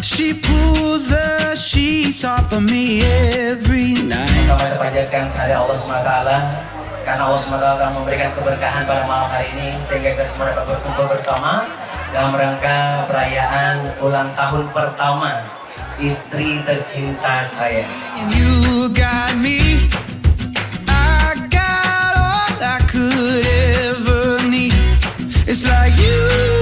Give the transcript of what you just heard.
She pulls the sheets off of me every night. Kami panjatkan kehadirat Allah SWT, karena Allah SWT telah memberikan keberkahan pada malam hari ini sehingga kita semua dapat berkumpul bersama dalam rangka perayaan ulang tahun pertama istri tercinta saya. You got me, I got all I could ever need. It's like you